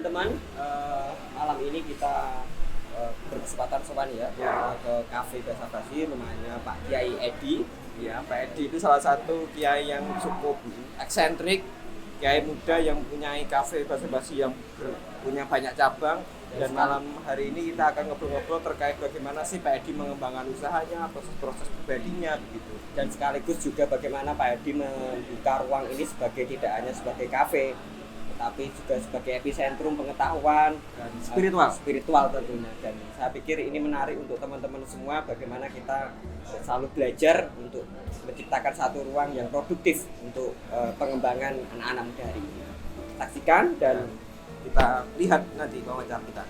teman-teman, malam ini kita berkesempatan sowan ya ke Cafe Basa Basi, rumahnya Pak Kiai Edi. Ya, Pak Edi itu salah satu kiai yang cukup eksentrik, kiai muda yang punya Cafe Basa Basi yang punya banyak cabang. Dan malam hari ini kita akan ngobrol-ngobrol terkait bagaimana sih Pak Edi mengembangkan usahanya, proses-proses pribadinya begitu. Dan sekaligus juga bagaimana Pak Edi membuka ruang ini sebagai tidak hanya sebagai kafe, tetapi juga sebagai epicentrum pengetahuan dan spiritual tentunya. Dan saya pikir ini menarik untuk teman-teman semua, bagaimana kita selalu belajar untuk menciptakan satu ruang yang produktif untuk pengembangan anak-anak muda hari ini. Saksikan dan kita lihat nanti wawancara kita.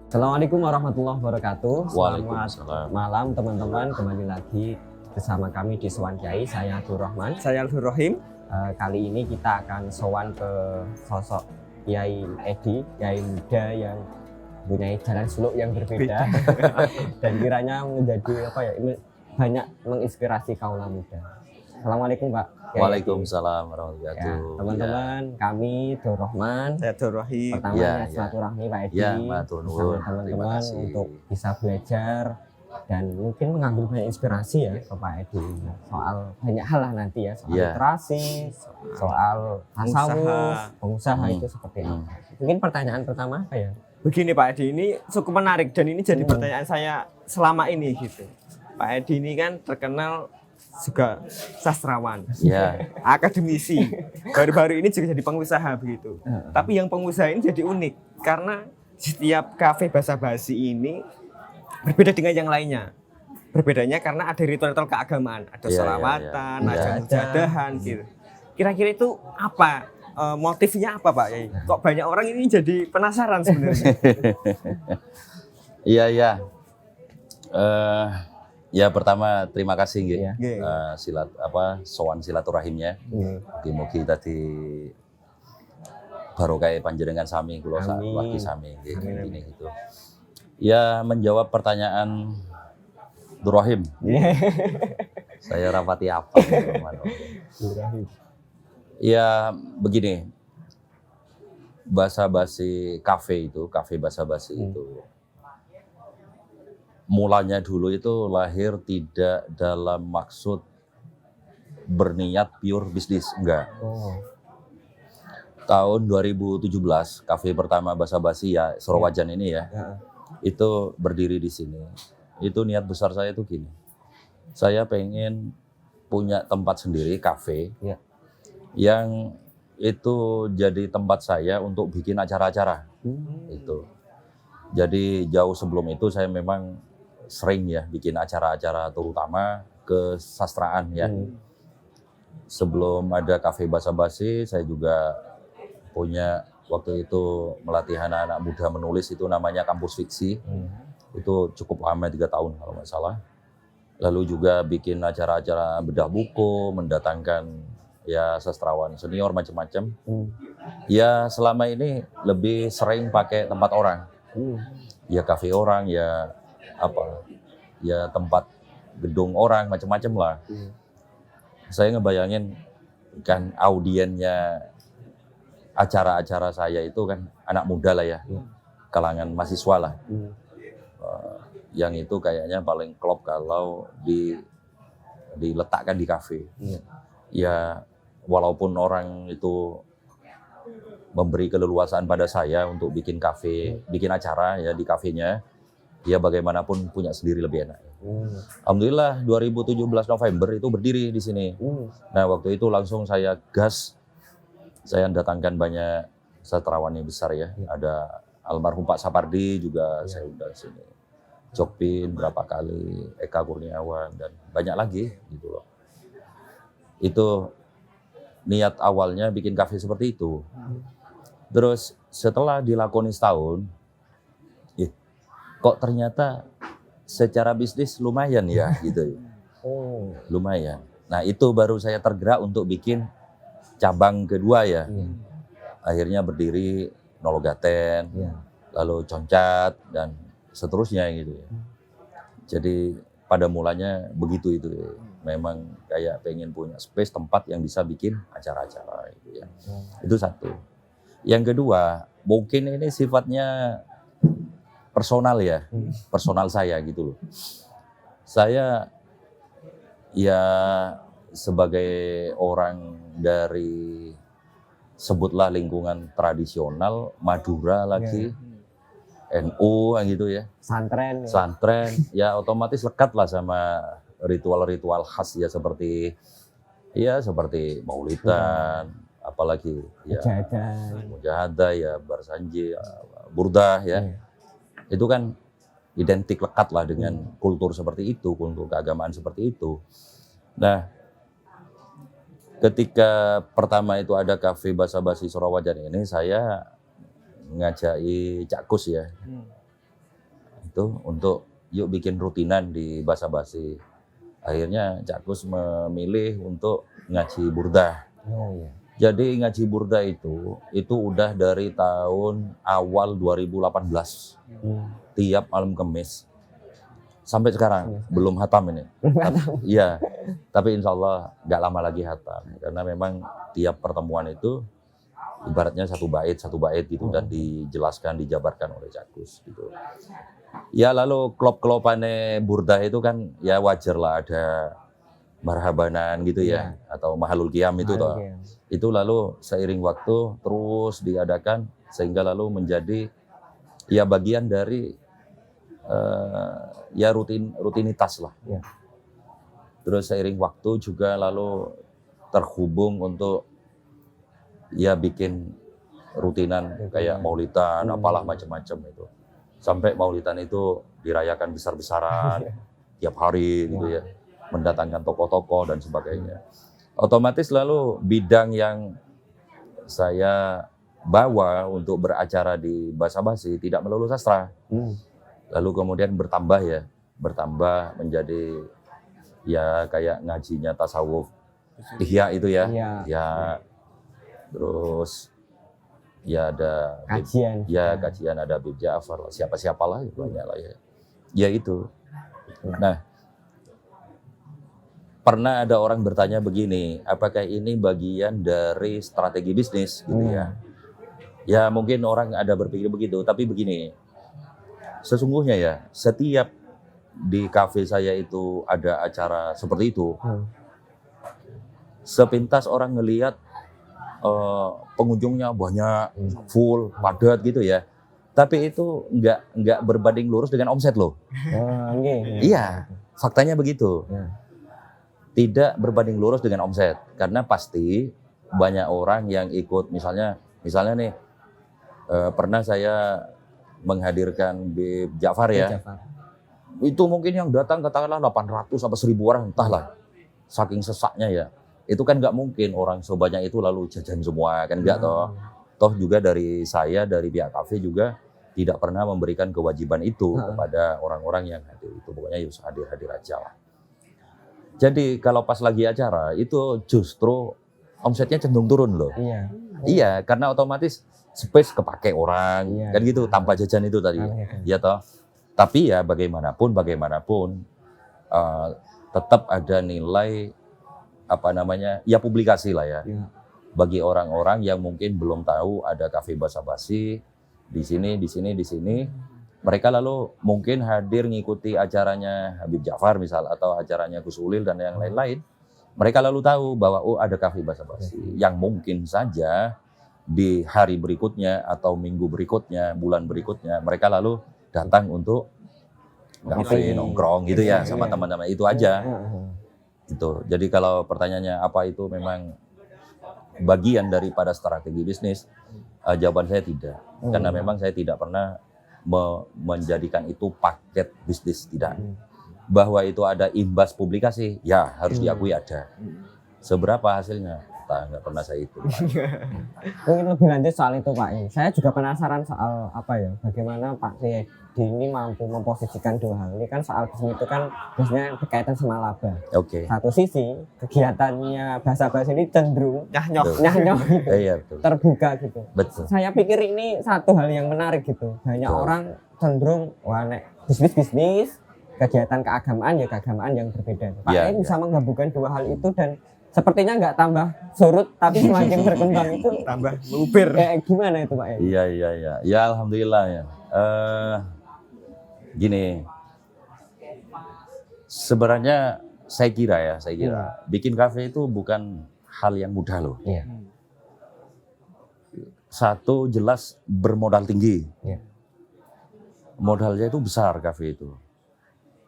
Assalamualaikum warahmatullahi wabarakatuh. Selamat malam teman-teman, kembali lagi bersama kami di Sowan Kiai. Saya Abdul Rahman. Saya Abdul Rahim. Kali ini kita akan sowan ke sosok Kiai Edi, kiai muda yang punya jalan suluk yang berbeda dan kiranya menjadi banyak menginspirasi kaula muda. Assalamualaikum Pak. Waalaikumsalam warahmatullahi wabarakatuh. Teman-teman, kami Abdul Rahman. Saya Abdul Rahim. Pertama silaturahmi Pak Edi bersama teman-teman untuk bisa belajar dan mungkin mengambil banyak inspirasi ya ke Pak Edi soal banyak hal lah nanti ya, soal literasi, soal tasawuf, pengusaha itu seperti apa. Mungkin pertanyaan pertama apa ya? Begini Pak Edi, ini cukup menarik dan ini jadi pertanyaan saya selama ini gitu. Pak Edi ini kan terkenal juga sastrawan, akademisi, baru-baru ini juga jadi pengusaha begitu. Tapi yang pengusaha ini jadi unik karena setiap kafe Basa Basi ini berbeda dengan yang lainnya. Berbedanya karena ada ritual-ritual keagamaan, ada sholawatan, ada mujadahan gitu. Kira-kira itu apa? Motifnya apa Pak? Kok banyak orang ini jadi penasaran sebenarnya? Ya pertama terima kasih sowan silaturahimnya. Mugi-mugi tadi barokah panjenengan sami kula lagi sami ini gitu. Ya menjawab pertanyaan Durrahim. Saya rapati apa ya begini, Basa Basi kafe Basa Basi itu mulanya dulu itu lahir tidak dalam maksud berniat pure bisnis, enggak. Tahun 2017 kafe pertama Basa Basi ya Sorowajan ini itu berdiri di sini. Itu niat besar saya itu gini, saya pengen punya tempat sendiri kafe yang itu jadi tempat saya untuk bikin acara-acara. Itu. Jadi jauh sebelum itu saya memang sering bikin acara-acara terutama kesastraan Sebelum ada Cafe Basa Basi, saya juga punya waktu itu melatih anak-anak muda menulis, itu namanya Kampus Fiksi. Itu cukup lama, 3 tahun kalau nggak salah. Lalu juga bikin acara-acara bedah buku, mendatangkan sastrawan senior macam-macam. Ya selama ini lebih sering pakai tempat orang. Ya kafe orang, tempat gedung orang macam-macam lah. Saya ngebayangin kan audiennya acara-acara saya itu kan anak muda lah kalangan mahasiswa lah. Yang itu kayaknya paling klop kalau diletakkan di kafe. Ya walaupun orang itu memberi keleluasaan pada saya untuk bikin kafe, bikin acara di kafenya, bagaimanapun punya sendiri lebih enak. Alhamdulillah 2017 November itu berdiri di sini. Nah waktu itu langsung saya gas, saya datangkan banyak sastrawan yang besar Ada almarhum Pak Sapardi juga saya undang sini. Jokpin berapa kali, Eka Kurniawan dan banyak lagi gitu loh. Itu niat awalnya bikin kafe seperti itu. Terus setelah dilakoni setahun, kok ternyata secara bisnis lumayan gitu. Lumayan. Nah itu baru saya tergerak untuk bikin cabang kedua Akhirnya berdiri Nologaten, lalu Concat dan seterusnya gitu Jadi pada mulanya begitu itu, memang kayak pengen punya space tempat yang bisa bikin acara-acara gitu ya. Itu satu. Yang kedua, mungkin ini sifatnya personal ya, personal saya gitu loh. Saya ya sebagai orang dari sebutlah lingkungan tradisional Madura lagi, NU gitu ya, santren, ya otomatis lekat lah sama ritual-ritual khas ya seperti maulidan, apalagi ya mujahadah ya, barsanji, burdah ya, itu kan identik lekat lah dengan kultur seperti itu, kultur keagamaan seperti itu. Nah, ketika pertama itu ada kafe basa-basi Surawajan ini, saya ngajai Cak Kus ya, itu untuk yuk bikin rutinan di basa-basi. Akhirnya Cak Kus memilih untuk ngaji burdah. Jadi ngaji burdah itu udah dari tahun awal 2018, tiap malam Kamis sampai sekarang belum hatam ini. Iya, tapi insya Allah nggak lama lagi hatam, karena memang tiap pertemuan itu ibaratnya satu bait gitu, dan dijelaskan, dijabarkan oleh Cak Kus gitu. Ya lalu klop-klopannya burdah itu kan ya wajar lah, ada marhabanan gitu ya, atau mahalul qiyam itu toh. Itu lalu seiring waktu terus diadakan sehingga lalu menjadi ya bagian dari ya rutinitas lah. Terus seiring waktu juga lalu terhubung untuk ya bikin rutinan kayak maulidan, apalah macam-macam itu. Sampai maulidan itu dirayakan besar-besaran tiap hari gitu ya, mendatangkan tokoh-tokoh dan sebagainya. Otomatis lalu bidang yang saya bawa untuk beracara di basa-basi tidak melulu sastra. Lalu kemudian bertambah menjadi ya kayak ngajinya tasawuf ihya itu ya. Ya. Terus ya ada kajian ada Habib Ja'far, siapa-siapalah banyak lah ya. Ya itu. Nah, pernah ada orang bertanya begini, apakah ini bagian dari strategi bisnis gitu ya? Ya mungkin orang ada berpikir begitu, tapi begini, sesungguhnya ya setiap di kafe saya itu ada acara seperti itu, sepintas orang ngelihat pengunjungnya banyak, full, padat gitu ya. Tapi itu nggak berbanding lurus dengan omset loh. Iya, faktanya begitu. Tidak berbanding lurus dengan omset, karena pasti banyak orang yang ikut, misalnya nih pernah saya menghadirkan Habib Ja'far ya. Itu mungkin yang datang katakanlah 800 sampai 1000 orang, entahlah. Saking sesaknya ya. Itu kan nggak mungkin orang sebanyak itu lalu jajan semua, kan enggak toh. Toh juga dari pihak kafe juga tidak pernah memberikan kewajiban itu kepada orang-orang yang hadir itu. Pokoknya harus hadir-hadir aja lah. Jadi kalau pas lagi acara itu justru omsetnya cenderung turun loh. Iya, karena otomatis space kepake orang, kan gitu, tanpa jajan itu tadi. Iya toh. Tapi ya bagaimanapun tetap ada nilai ya publikasi lah ya. Bagi orang-orang yang mungkin belum tahu ada kafe basa-basi di sini. Mereka lalu mungkin hadir ngikuti acaranya Habib Ja'far misal, atau acaranya Gus Ulil dan yang lain-lain. Mereka lalu tahu bahwa ada kafe basa-basi yang mungkin saja di hari berikutnya atau minggu berikutnya, bulan berikutnya, mereka lalu datang untuk kafe nongkrong gitu ya sama teman-teman, itu aja. Itu. Jadi kalau pertanyaannya apa itu memang bagian daripada strategi bisnis, jawaban saya tidak. Karena memang saya tidak pernah menjadikan itu paket bisnis, tidak. Bahwa itu ada imbas publikasi, ya harus diakui ada. Seberapa hasilnya? Nggak pernah saya hitung. Mungkin lebih lanjut soal itu Pak. Saya juga penasaran soal bagaimana Pak Tri ini mampu memposisikan dua hal. Ini kan soal bisnis itu kan biasanya berkaitan sama laba. Satu sisi kegiatannya basa-basi ini cenderung nyah-nyoh gitu. Terbuka gitu. Betul. Saya pikir ini satu hal yang menarik gitu. Banyak orang cenderung bisnis kegiatan keagamaan yang berbeda. Pak Ya, bisa menggabungkan dua hal itu dan sepertinya nggak tambah surut tapi semakin berkembang itu tambah mengubir. Kayak gimana itu Pak? Iya. Ya alhamdulillah ya. Gini, sebenarnya saya kira bikin kafe itu bukan hal yang mudah loh. Iya. Satu jelas bermodal tinggi. Iya. Modalnya itu besar kafe itu.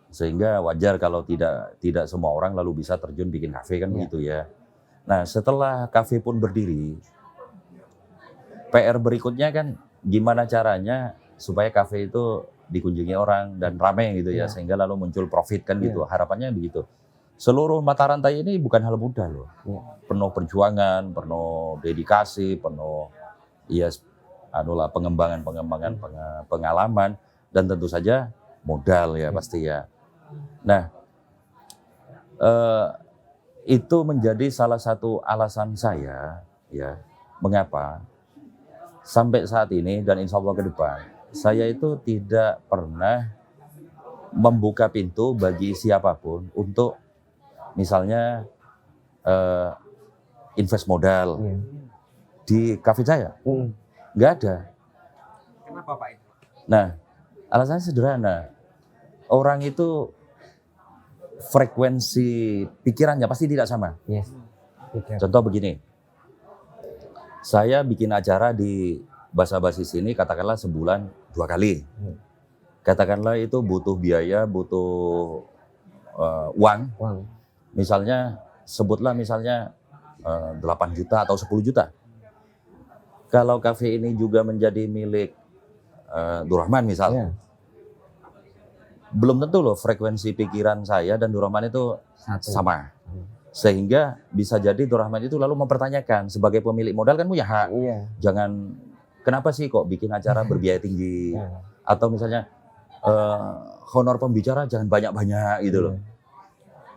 Sehingga wajar kalau tidak semua orang lalu bisa terjun bikin kafe kan begitu ya. Nah, setelah kafe pun berdiri, PR berikutnya kan gimana caranya supaya kafe itu dikunjungi orang dan ramai gitu ya, sehingga lalu muncul profit kan gitu. Harapannya begitu. Seluruh mata rantai ini bukan hal mudah loh. Penuh perjuangan, penuh dedikasi, penuh pengembangan pengalaman dan tentu saja modal ya pasti ya. Nah, itu menjadi salah satu alasan saya ya mengapa sampai saat ini dan insya Allah ke depan saya itu tidak pernah membuka pintu bagi siapapun untuk misalnya invest modal di kafe saya. Nggak ada. Kenapa Pak itu? Nah, alasannya sederhana. Orang itu frekuensi pikirannya pasti tidak sama. Yes. Contoh begini. Saya bikin acara di Basa-Basi sini katakanlah sebulan 2 kali. Katakanlah itu butuh biaya, butuh uang. Misalnya sebutlah 8 juta atau 10 juta. Kalau kafe ini juga menjadi milik Durrahman misalnya, belum tentu loh frekuensi pikiran saya dan Durrahman itu sama. Sehingga bisa jadi Durrahman itu lalu mempertanyakan, sebagai pemilik modal kan punya hak. Jangan, kenapa sih kok bikin acara berbiaya tinggi? Atau misalnya honor pembicara jangan banyak-banyak gitu loh.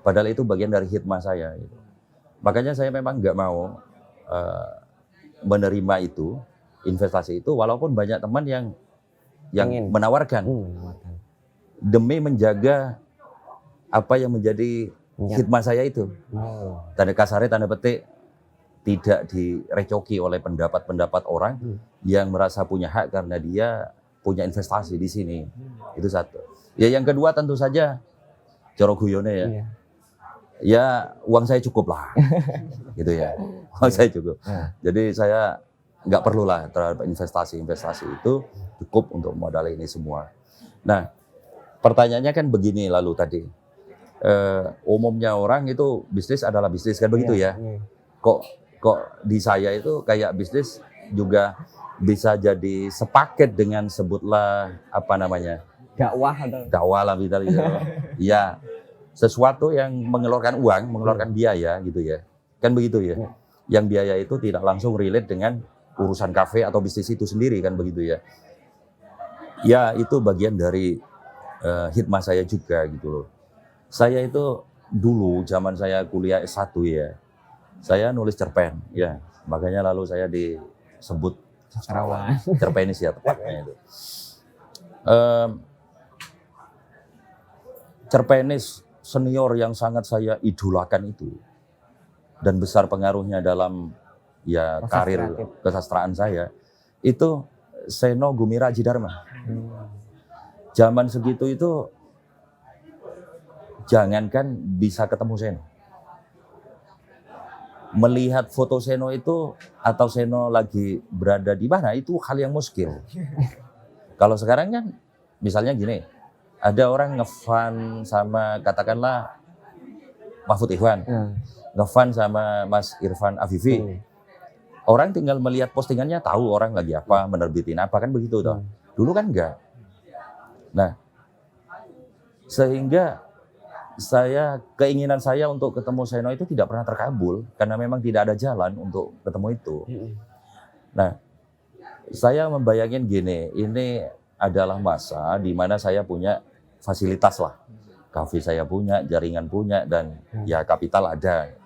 Padahal itu bagian dari hikmah saya. Gitu. Makanya saya memang nggak mau menerima itu, investasi itu, walaupun banyak teman yang menawarkan demi menjaga apa yang menjadi hikmah saya itu. Tanda kasarnya, tanda petik, tidak direcoki oleh pendapat-pendapat orang yang merasa punya hak karena dia punya investasi di sini. Itu satu. Ya yang kedua tentu saja coro guyone ya. Ya uang saya cukup lah, gitu ya. Uang saya cukup. Jadi saya nggak perlu lah terhadap investasi itu cukup untuk modal ini semua. Nah, pertanyaannya kan begini lalu tadi, umumnya orang itu bisnis adalah bisnis kan begitu ya? Kok di saya itu kayak bisnis juga bisa jadi sepaket dengan sebutlah apa namanya? Dakwah lah gitu. Ya. Sesuatu yang mengeluarkan uang, mengeluarkan biaya gitu ya. Kan begitu ya. Yang biaya itu tidak langsung relate dengan urusan kafe atau bisnis itu sendiri kan begitu ya. Ya itu bagian dari hikmah saya juga gitu loh. Saya itu dulu zaman saya kuliah S1 ya. Saya nulis cerpen ya. Makanya lalu saya disebut sastrawan. Cerpenis ya tepatnya itu. Cerpenis senior yang sangat saya idolakan itu dan besar pengaruhnya dalam karir kesastraan saya itu Seno Gumilar Djidharma. Zaman segitu itu jangankan bisa ketemu Seno, melihat foto Seno itu atau Seno lagi berada di mana itu hal yang muskil. Kalau sekarang kan misalnya gini, ada orang ngefan sama katakanlah Mahfud Ikhwan, ngefan sama Mas Irfan Afifi. Orang tinggal melihat postingannya tahu orang lagi apa, menerbitin apa kan begitu toh. Dulu kan enggak. Nah, sehingga keinginan saya untuk ketemu Seno itu tidak pernah terkabul karena memang tidak ada jalan untuk ketemu itu. Nah, saya membayangin gini, ini adalah masa di mana saya punya fasilitas lah. Kafe saya punya, jaringan punya, dan ya kapital ada.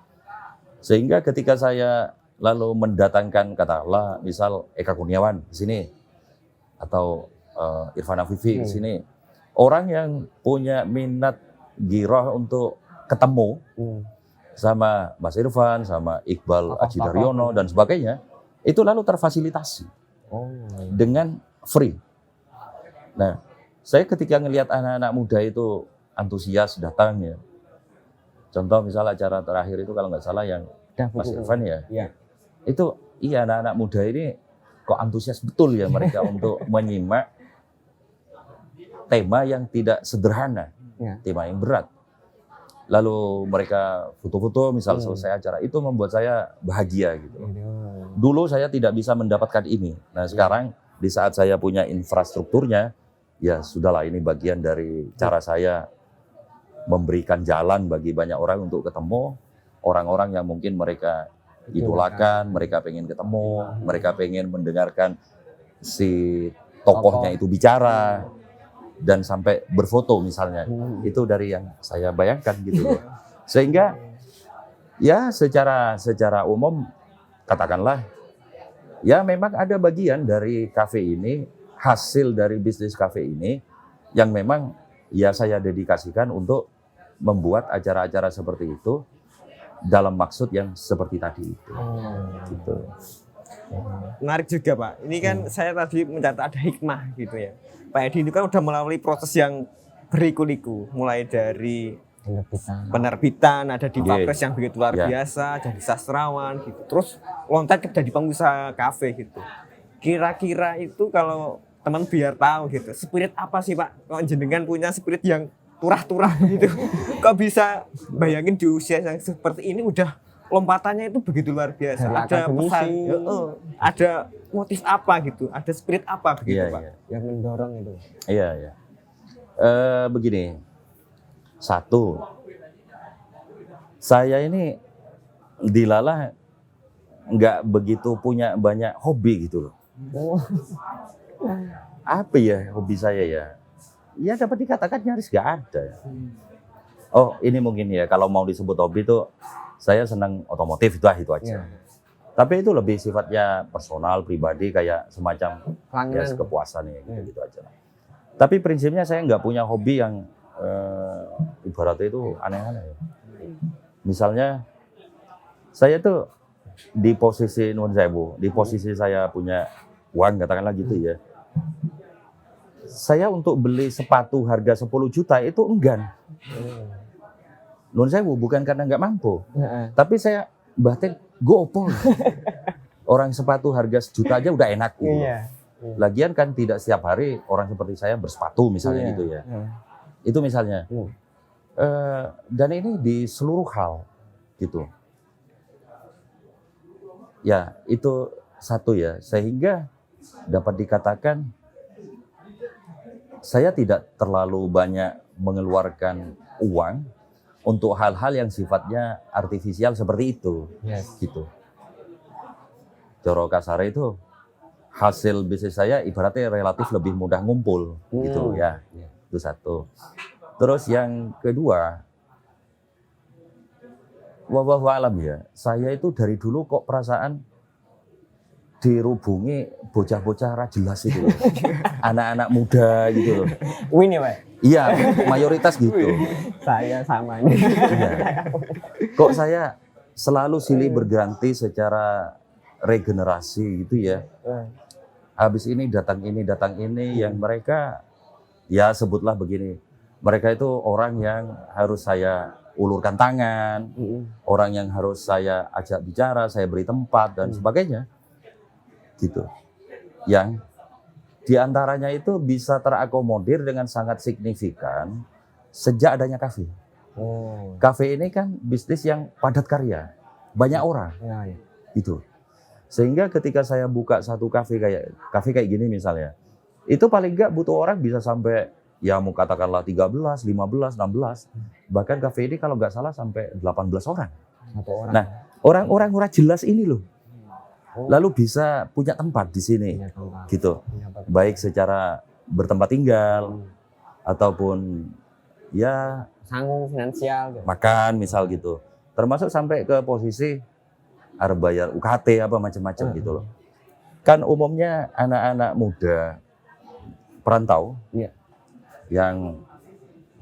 Sehingga ketika saya lalu mendatangkan katakanlah misal Eka Kurniawan di sini atau Irfan Afifi di sini, orang yang punya minat giroh untuk ketemu sama Mas Irfan, sama Iqbal Aji Daryono dan sebagainya, itu lalu terfasilitasi dengan free. Nah, saya ketika ngelihat anak-anak muda itu antusias datang ya. Contoh misalnya acara terakhir itu kalau nggak salah yang Mas Irfan ya. Itu iya anak-anak muda ini kok antusias betul ya mereka untuk menyimak tema yang tidak sederhana, tema yang berat. Lalu mereka foto-foto misal selesai acara, itu membuat saya bahagia gitu. Dulu saya tidak bisa mendapatkan ini. Nah sekarang di saat saya punya infrastrukturnya, ya sudahlah ini bagian dari cara saya memberikan jalan bagi banyak orang untuk ketemu orang-orang yang mungkin mereka idolakan, mereka pengen ketemu, mereka pengen mendengarkan si tokohnya itu bicara dan sampai berfoto misalnya. Itu dari yang saya bayangkan gitu loh. Sehingga ya secara umum katakanlah ya memang ada bagian dari kafe ini, hasil dari bisnis kafe ini yang memang ya saya dedikasikan untuk membuat acara-acara seperti itu dalam maksud yang seperti tadi itu. Gitu. Menarik juga Pak. Ini kan saya tadi mencatat ada hikmah gitu ya. Pak Edi ini kan udah melalui proses yang berliku-liku, mulai dari penerbitan, ada di Papres yang begitu luar biasa, jadi sastrawan gitu. Terus loncat ke jadi pengusaha kafe gitu. Kira-kira itu kalau teman biar tahu gitu, spirit apa sih Pak? Kok jenengan punya spirit yang turah-turah gitu. Kok bisa bayangin di usia yang seperti ini udah lompatannya itu begitu luar biasa. Ada pesan, ada motif apa gitu, ada spirit apa begitu Pak? Yang mendorong itu. Iya. Begini, satu, saya ini dilala nggak begitu punya banyak hobi gitu loh. Apa ya hobi saya ya? Ya dapat dikatakan nyaris nggak ada. Oh ini mungkin ya kalau mau disebut hobi itu saya senang otomotif itu aja. Tapi itu lebih sifatnya personal, pribadi kayak semacam ya kepuasan ya gitu aja. Tapi prinsipnya saya nggak punya hobi yang ibaratnya itu aneh-aneh. Misalnya saya tuh di posisi Nuwun Sewu, di posisi saya punya uang katakanlah gitu ya. Saya untuk beli sepatu harga 10 juta itu enggan. Nuwun Sewu bukan karena nggak mampu, tapi saya batin gopo. Orang sepatu harga 1 juta aja udah enak gitu. Lagian kan tidak setiap hari orang seperti saya bersepatu misalnya gitu ya. Itu misalnya. Dan ini di seluruh hal gitu. Ya itu satu ya. Sehingga dapat dikatakan saya tidak terlalu banyak mengeluarkan uang untuk hal-hal yang sifatnya artifisial seperti itu, gitu. Coro kasar itu hasil bisnis saya ibaratnya relatif lebih mudah ngumpul, gitu ya. Itu satu. Terus yang kedua, wallahu alam ya, saya itu dari dulu kok perasaan dirubungi bocah-bocah ra jelas itu, anak-anak muda gitu loh. Win ya Pak? Iya, mayoritas gitu. Saya sama nih. Kok saya selalu silih berganti secara regenerasi gitu ya. Habis ini datang ini yang mereka ya sebutlah begini. Mereka itu orang yang harus saya ulurkan tangan, orang yang harus saya ajak bicara, saya beri tempat dan sebagainya. Gitu. Yang diantaranya itu bisa terakomodir dengan sangat signifikan sejak adanya kafe. Kafe ini kan bisnis yang padat karya, banyak orang, gitu. Sehingga ketika saya buka satu kafe kayak gini misalnya, itu paling enggak butuh orang bisa sampai ya mau katakanlah 13, 15, 16, bahkan kafe ini kalau nggak salah sampai 18 orang. Nah, orang-orang murah jelas ini loh. Lalu bisa punya tempat di sini, gitu. Baik secara bertempat tinggal ataupun ya sanggung finansial, makan misal gitu. Termasuk sampai ke posisi harus bayar UKT apa macam-macam gitu loh. Kan umumnya anak-anak muda perantau yang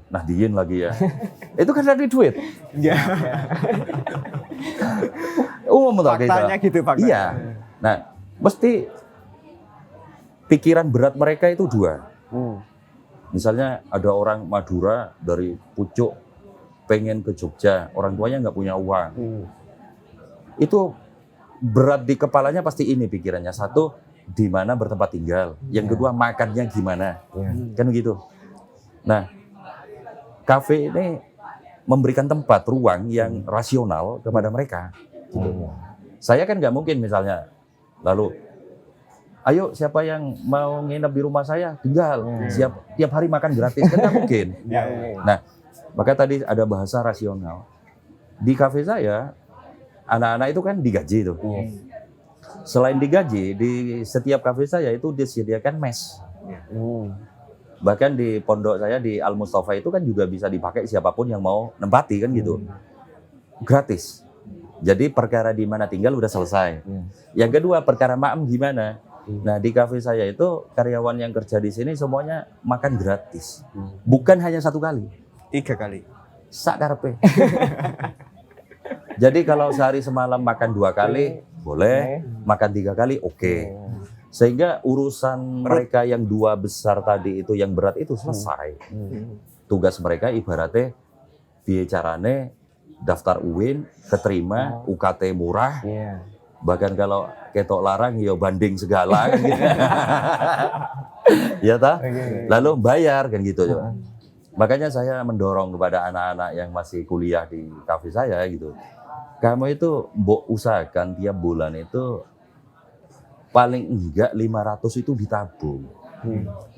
Nahdiyin lagi ya. Itu kan dari duit. Iya. Umum toh Faktanya gitu, faktanya. Iya. Nah, mesti pikiran berat mereka itu dua. Misalnya ada orang Madura dari Pucuk pengen ke Jogja, orang tuanya nggak punya uang. Itu berat di kepalanya pasti ini pikirannya. Satu, di mana bertempat tinggal. Yang kedua, makannya gimana. Kan begitu. Nah, kafe ini memberikan tempat, ruang yang rasional kepada mereka. Gitu. Saya kan nggak mungkin misalnya, lalu, ayo siapa yang mau nginep di rumah saya, tinggal. Tiap hari makan gratis, kan nggak mungkin. Nah, maka tadi ada bahasa rasional. Di kafe saya, anak-anak itu kan digaji tuh. Selain digaji, di setiap kafe saya itu disediakan mes. Bahkan di pondok saya di Al Mustafa itu kan juga bisa dipakai siapapun yang mau nempati kan gitu. Gratis. Jadi perkara di mana tinggal udah selesai. Yang kedua, perkara maem gimana? Nah, di kafe saya itu karyawan yang kerja di sini semuanya makan gratis. Bukan hanya 1 kali. 3 kali. Sak karepe. Jadi kalau sehari semalam makan 2 kali boleh, makan 3 kali oke. Sehingga urusan mereka yang 2 besar tadi itu yang berat itu selesai. Tugas mereka ibaratnya piye carane daftar UIN keterima, UKT murah. Bahkan kalau ketok larang ya banding segala kan gitu. Ya ta? Lalu bayar kan gitu. Makanya saya mendorong kepada anak-anak yang masih kuliah di kafe saya gitu. Kamu itu mbok usahakan tiap bulan itu paling enggak 500 itu ditabung.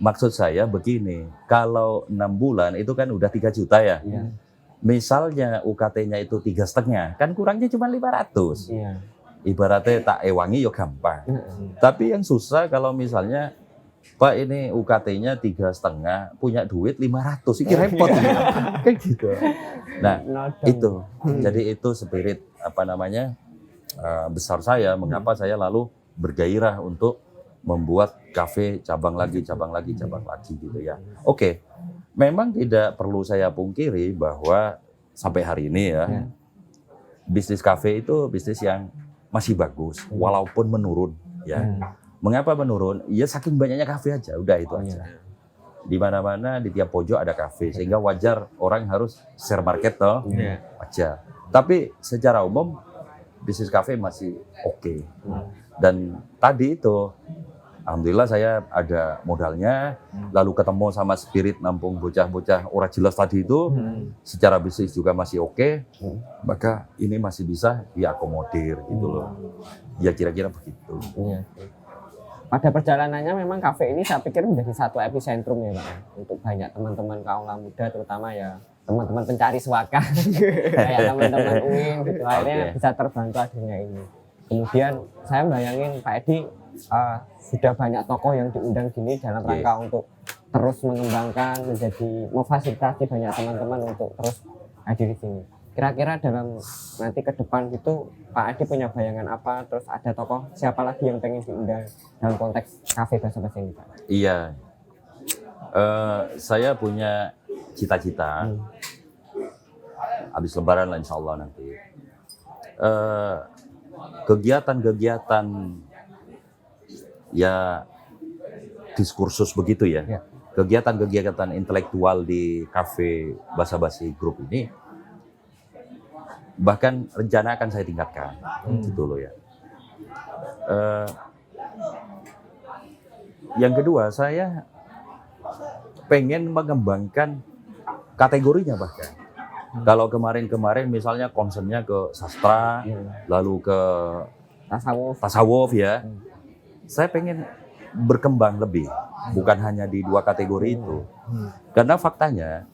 Maksud saya begini, kalau 6 bulan itu kan udah 3 juta ya. Misalnya UKT-nya itu 3,5, kan kurangnya cuma 500. Ibaratnya tak ewangi ya gampang. Tapi yang susah kalau misalnya, Pak ini UKT-nya 3,5, punya duit 500, ini repot. Kayak gitu. Nah, itu. Jadi itu spirit besar saya, mengapa saya lalu bergairah untuk membuat kafe cabang lagi gitu ya. Oke, memang tidak perlu saya pungkiri bahwa sampai hari ini ya, bisnis kafe itu bisnis yang masih bagus, walaupun menurun ya. Mengapa menurun? Ya saking banyaknya kafe aja, udah itu aja. Di mana-mana di tiap pojok ada kafe, sehingga wajar orang harus share market toh, aja. Tapi secara umum bisnis kafe masih oke. Dan tadi itu, alhamdulillah saya ada modalnya, lalu ketemu sama spirit nampung bocah-bocah orang jelas tadi itu, secara bisnis juga masih oke, maka ini masih bisa diakomodir gitu loh. Ya kira-kira begitu. Pada perjalanannya memang kafe ini saya pikir menjadi satu epicentrum ya Pak, untuk banyak teman-teman kaum muda, terutama ya teman-teman pencari suaka, kayak teman-teman UIN gitu, akhirnya bisa terbantu adanya ini. Kemudian saya bayangin Pak Edi sudah banyak tokoh yang diundang gini dalam rangka untuk terus mengembangkan, menjadi memfasilitasi banyak teman-teman untuk terus hadir di sini. Kira-kira dalam nanti ke depan gitu Pak Edi punya bayangan apa? Terus ada tokoh siapa lagi yang pengen diundang dalam konteks kafe bahasa-bahasa ini Pak? Iya, saya punya cita-cita. Habis Lebaran lah insya Allah nanti. Kegiatan-kegiatan ya diskursus begitu ya. Kegiatan-kegiatan intelektual di kafe basa-basi grup ini bahkan rencana akan saya tingkatkan gitu loh ya. Yang kedua, saya pengen mengembangkan kategorinya bahkan. Kalau kemarin-kemarin misalnya concernnya ke sastra, lalu ke tasawuf ya. Saya pengen berkembang lebih, bukan hanya di 2 kategori itu. Karena faktanya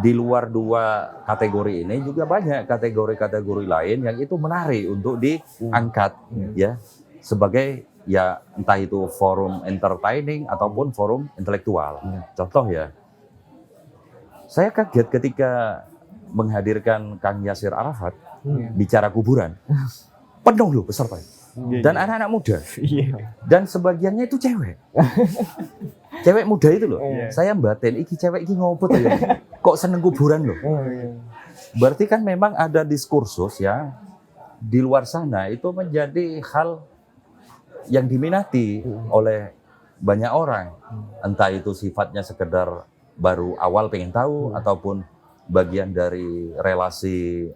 di luar 2 kategori ini juga banyak kategori-kategori lain yang itu menarik untuk diangkat ya, sebagai ya entah itu forum entertaining ataupun forum intelektual. Contoh ya, saya kaget ketika menghadirkan Kang Yasir Arafat bicara kuburan, penuh loh peserta dan anak-anak muda, dan sebagiannya itu cewek. cewek muda itu loh. Iya. Saya batin, iki cewek iki ngopo tuh ya? Kok seneng kuburan loh? Iya. Berarti kan memang ada diskursus ya di luar sana itu menjadi hal yang diminati oleh banyak orang. Entah itu sifatnya sekedar baru awal pengen tahu ataupun bagian dari relasi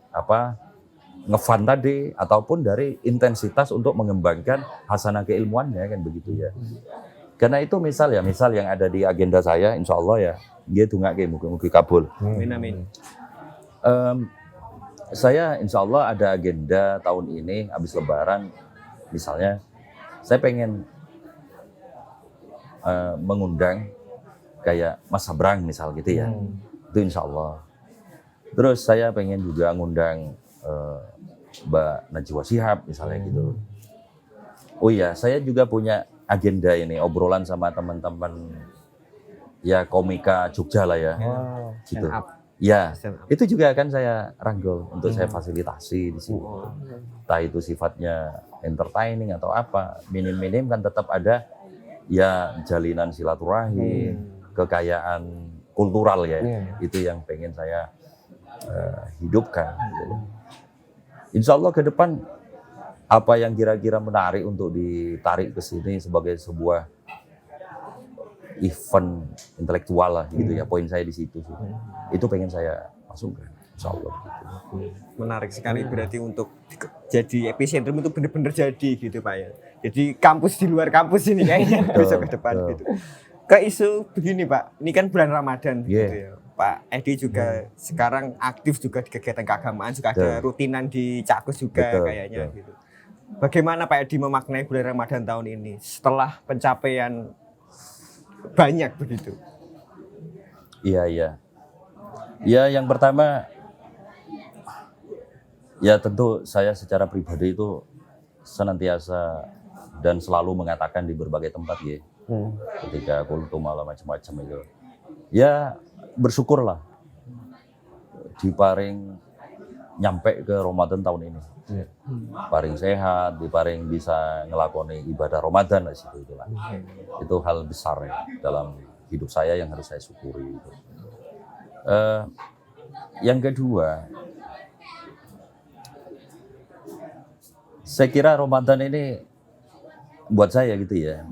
ngefan tadi ataupun dari intensitas untuk mengembangkan hasanah keilmuannya kan begitu ya. Karena itu misal yang ada di agenda saya insya Allah ya dia dungake mugi-mugi kabul. Amin. Saya insya Allah ada agenda tahun ini habis lebaran misalnya saya pengen mengundang kayak Mas Sabrang misal gitu ya. Itu insya Allah. Terus saya pengen juga ngundang Mbak Najwa Shihab misalnya gitu. Oh iya, saya juga punya agenda ini obrolan sama teman-teman ya komika Jogja lah ya. Gitu. Stand up. Ya, Stand up. itu juga akan saya rangkul untuk saya fasilitasi di sini. Entah itu sifatnya entertaining atau apa, minim-minim kan tetap ada ya jalinan silaturahim, kekayaan kultural ya. Itu yang pengen saya hidupkan. Gitu. Insya Allah ke depan apa yang kira-kira menarik untuk ditarik ke sini sebagai sebuah event intelektual lah gitu ya. Poin saya di situ sih. Itu pengen saya masukkan. Insya Allah. Gitu. Menarik sekali berarti untuk jadi epicentrum itu benar-benar jadi gitu Pak ya. Jadi kampus di luar kampus ini kayaknya besok ke depan gitu. Ke isu begini Pak, ini kan bulan Ramadan gitu ya. Pak Edi juga sekarang aktif juga di kegiatan keagamaan, juga ada rutinan di Cakus juga kayaknya gitu. Bagaimana Pak Edi memaknai bulan Ramadan tahun ini setelah pencapaian banyak begitu? Iya. Ya yang pertama ya tentu saya secara pribadi itu senantiasa dan selalu mengatakan di berbagai tempat ya. Ketika kultum malah macam-macam itu. Ya bersyukurlah diparing nyampe ke Ramadan tahun ini. Paring sehat, diparing bisa ngelakoni ibadah Ramadan di situ itulah. Itu hal besar ya dalam hidup saya yang harus saya syukuri. Yang kedua, saya kira Ramadan ini buat saya gitu ya,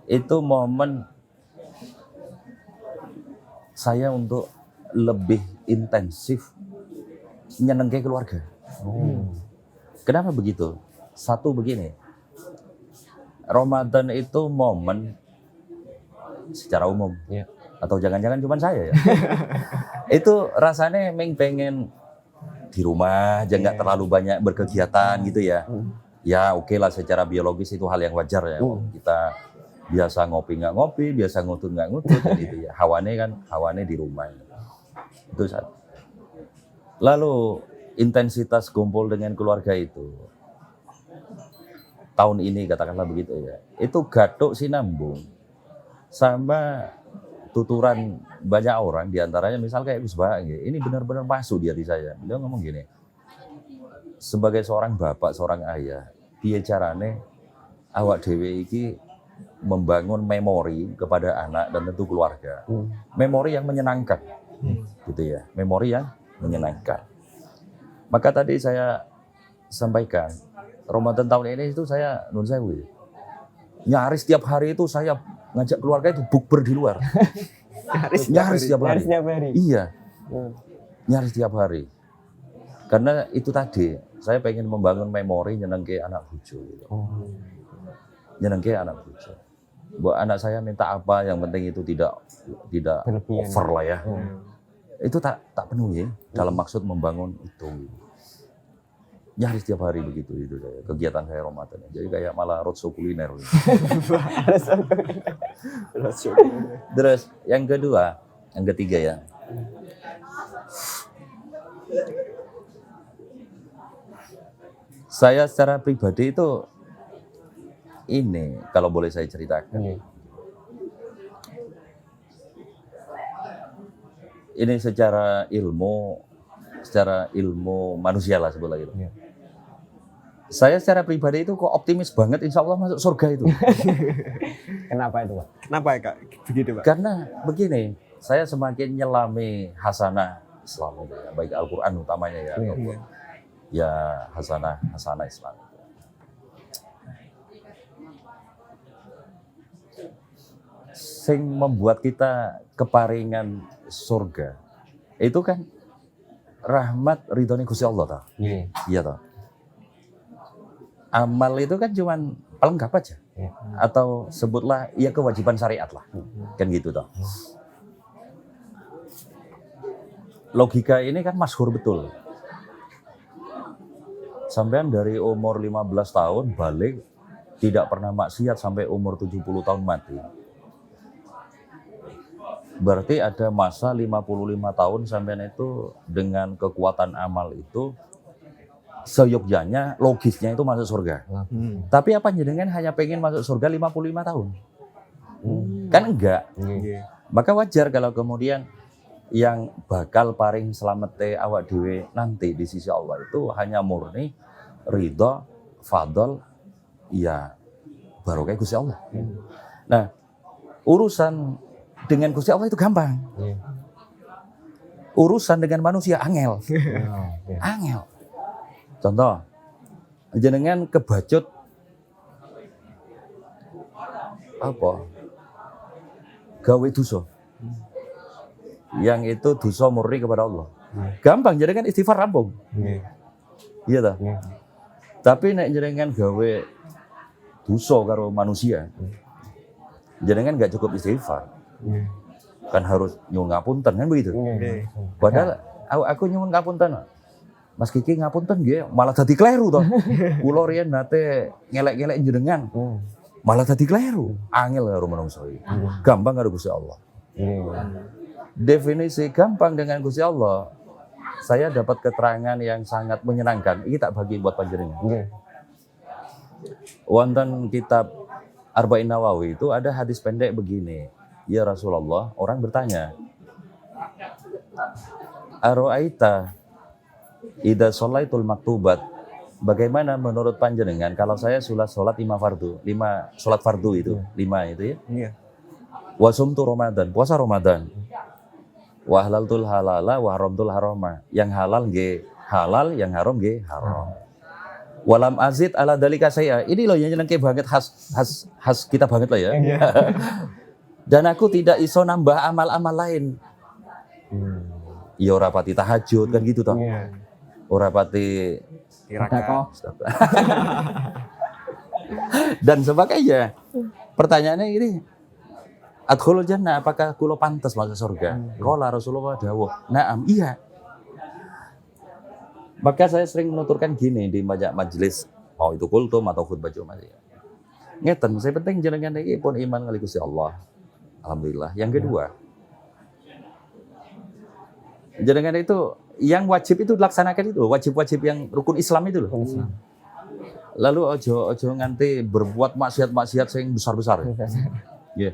itu momen saya untuk lebih intensif nyenengke keluarga. Kenapa begitu? Satu begini, Ramadan itu momen secara umum, atau jangan-jangan cuma saya ya. Itu rasanya pengen di rumah, aja nggak terlalu banyak berkegiatan gitu ya. Ya oke lah secara biologis itu hal yang wajar ya. Kita biasa ngopi nggak ngopi, biasa ngutut nggak ngutut gitu ya. Hawane di rumah. Itu satu. Lalu intensitas kumpul dengan keluarga itu tahun ini katakanlah begitu ya. Itu gathuk sinambung sama tuturan banyak orang diantaranya misal kayak Gus Ba, ini benar-benar masuk di hati saya. Beliau ngomong gini, sebagai seorang bapak, seorang ayah, piye carane awak dhewe iki membangun memori kepada anak dan tentu keluarga. Memori yang menyenangkan. Gitu ya. Memori yang menyenangkan. Maka tadi saya sampaikan, Ramadan tahun ini itu saya nun sewu. Nyaris setiap hari itu saya ngajak keluarga itu bukber di luar. Nyaris setiap hari. Iya. Nyaris setiap hari. Karena itu tadi, saya pengen membangun memori nyenengke anak bojo gitu. Nyenengke anak bojo. Buat anak saya minta apa, yang penting itu tidak over lah ya. Itu tak penuhi dalam maksud membangun itu. Nyaris setiap hari begitu itu saya. Kegiatan saya Ramadan. Jadi kayak malah roadshow kuliner. Terus yang ketiga ya. Saya secara pribadi itu ini kalau boleh saya ceritakan. Ini secara ilmu manusia lah sebutlah gitu. Saya secara pribadi itu kok optimis banget insya Allah masuk surga itu. Kenapa itu Pak? Kenapa ya Kak? Begitu Pak. Karena begini, saya semakin nyelami hasanah Islam itu ya, baik Al-Quran utamanya ya. Iya. Ya hasanah Islam. Sing membuat kita keparingan surga itu kan rahmat ridhoni Gusti Allah toh. Iya toh. Amal itu kan cuman pelengkap aja. Atau sebutlah ya kewajiban syariat lah. Kan gitu toh. Logika ini kan masyhur betul. Sampean dari umur 15 tahun balik tidak pernah maksiat sampai umur 70 tahun mati. Berarti ada masa 55 tahun sampean itu dengan kekuatan amal itu seyogyanya logisnya itu masuk surga. Tapi apa jenengan hanya pengen masuk surga 55 tahun? Kan enggak. Maka wajar kalau kemudian yang bakal paring selamete awak dhewe nanti di sisi Allah itu hanya murni ridho, fadl, ya barokah Gusti Allah. Nah, urusan dengan Gusti Allah itu gampang. Urusan dengan manusia angel. Angel. Contoh, jenengan kebacut apa? Gawe dosa. Yang itu dosa murni kepada Allah. Gampang, jenengan istighfar rampung. Iya ta? Tapi nek jenengan gawe dosa karo manusia, jenengan gak cukup istighfar. Kan harus nyuwun ngapunten kan begitu. Padahal aku nyuwun ngapunten. Mas Kiki ngapunten nggih, malah dadi kleru to. Kula riyen nate ngelek-ngelek jenengan. Malah dadi kleru. Angel karo manungsa iki. Gampang karo Gusti Allah. Definisi gampang dengan Gusti Allah. Saya dapat keterangan yang sangat menyenangkan. Ini tak bagi buat panjenengan. Wonten kitab Arba'in Nawawi itu ada hadis pendek begini. Ya Rasulullah, orang bertanya, Aro'aita idza sholaitul maktubat. Bagaimana menurut panjenengan kalau saya sholat 5 fardu, 5 sholat fardu itu, 5 itu ya? Iya. Wa sumtu Ramadan, puasa Ramadan. Wa halaltul halala wa haramtul harama. Yang halal nggih halal, yang haram nggih haram. Walam azid ala dalika saya. Ini loh yang nyenengke banget khas kita banget lah ya. Dan aku tidak iso nambah amal-amal lain. Ya ora pati tahajud kan gitu toh. Ora pati Kira-kira. Dan sebagainya. Pertanyaannya ini, adkhulul jannah, apakah kula pantas masuk surga? Qala Rasulullah dawuh, na'am, iya. Maka saya sering menuturkan gini di majelis, mau itu kultum atau khutbah Jumat ya. Ngeten, saya penting jenengan iki pun iman kali Gusti Allah. Alhamdulillah. Yang kedua, jenengan itu yang wajib itu dilaksanakan itu, wajib-wajib yang rukun Islam itu loh. Lalu ojo nganti berbuat maksiat-maksiat yang besar-besar. Ya.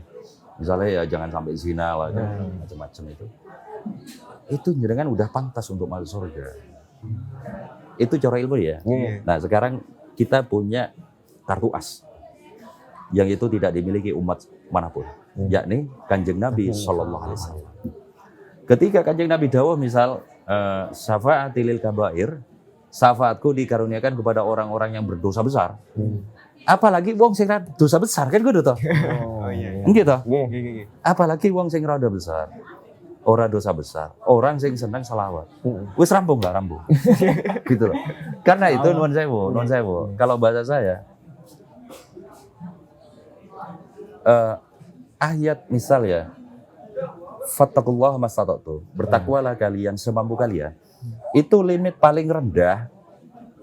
Misalnya ya jangan sampai zina lah, macam-macam itu. Itu jenengan udah pantas untuk masuk surga. Itu cara ilmu ya. Nah sekarang kita punya kartu as yang itu tidak dimiliki umat manapun, yakni Kanjeng Nabi Sallallahu Alaihi Wasallam. Ketika Kanjeng Nabi dawuh misal syafa'ati lil kabair, syafaatku dikaruniakan kepada orang-orang yang berdosa besar. Apalagi wong sing dosa besar kan kudu to. Oh iya. Nggih to? Nggih. Apalagi wong sing rada besar. Ora dosa besar, orang sing seneng selawat. Wis rampung gak rampung. Gitu loh. Karena itu nuwun sewu. Kalau bahasa saya ayat misal ya, fattaqullaha mastata'tu, bertakwalah kalian semampu kalian. Itu limit paling rendah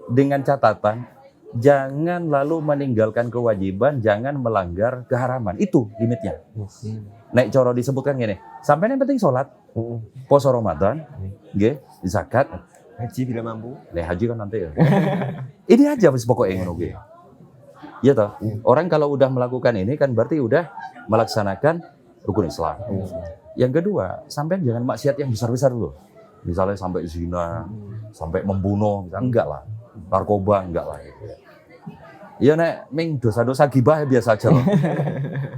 dengan catatan jangan lalu meninggalkan kewajiban, jangan melanggar keharaman. Itu limitnya. Nek coro disebutkan gini, sampai yang penting sholat, poso Ramadan, nggih, zakat, Haji bila mampu. Nek haji kan nanti ya. Ini aja wis pokoknya ngono nggih. Iya toh. Orang kalau udah melakukan ini kan berarti udah melaksanakan rukun Islam. Yang kedua, sampai jangan maksiat yang besar-besar dulu. Misalnya sampai zina, sampai membunuh, enggak lah. Narkoba enggak lah gitu ya. Ya nek ming dosa-dosa gibah biasa aja loh.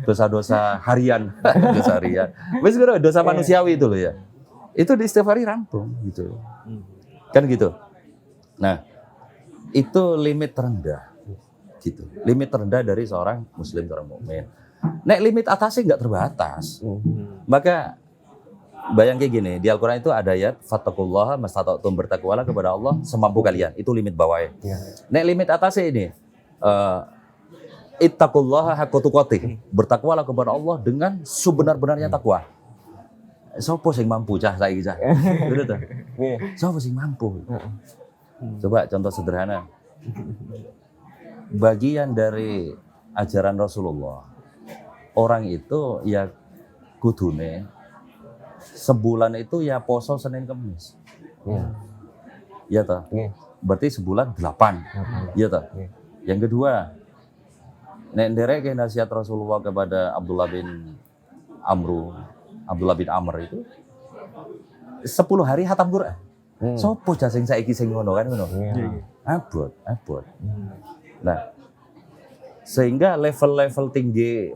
Dosa-dosa harian, dosa harian. Wis kira dosa manusiawi itu loh ya. Itu di istighfari rampung gitu. Kan gitu. Nah, itu limit terendah. Gitu. Limit terendah dari seorang muslim, seorang mukmin. Nek limit atasnya nggak terbatas. Maka bayang kayak gini, di Al-Quran itu ada ayat fattaqullaha mastata'tum, bertakwalah kepada Allah semampu kalian. Itu limit bawahnya. Nek limit atasnya ini ittaqullaha haqqa tuqatih, bertakwalah kepada Allah dengan sebenar-benarnya takwa. Sopo sing mampu cah saiki cah? Bener ta? Sopo sing mampu? Coba contoh sederhana. Bagian dari ajaran Rasulullah, orang itu ya kudune sebulan itu ya poso Senin Kamis. Iya toh? Berarti sebulan 8. Iya toh? Yang kedua, nek nderek nasihat Rasulullah kepada Abdullah bin Amr itu 10 hari khatam Quran. Sopo jasing saiki sing ngono kan ngono. Abot. Nah, sehingga level-level tinggi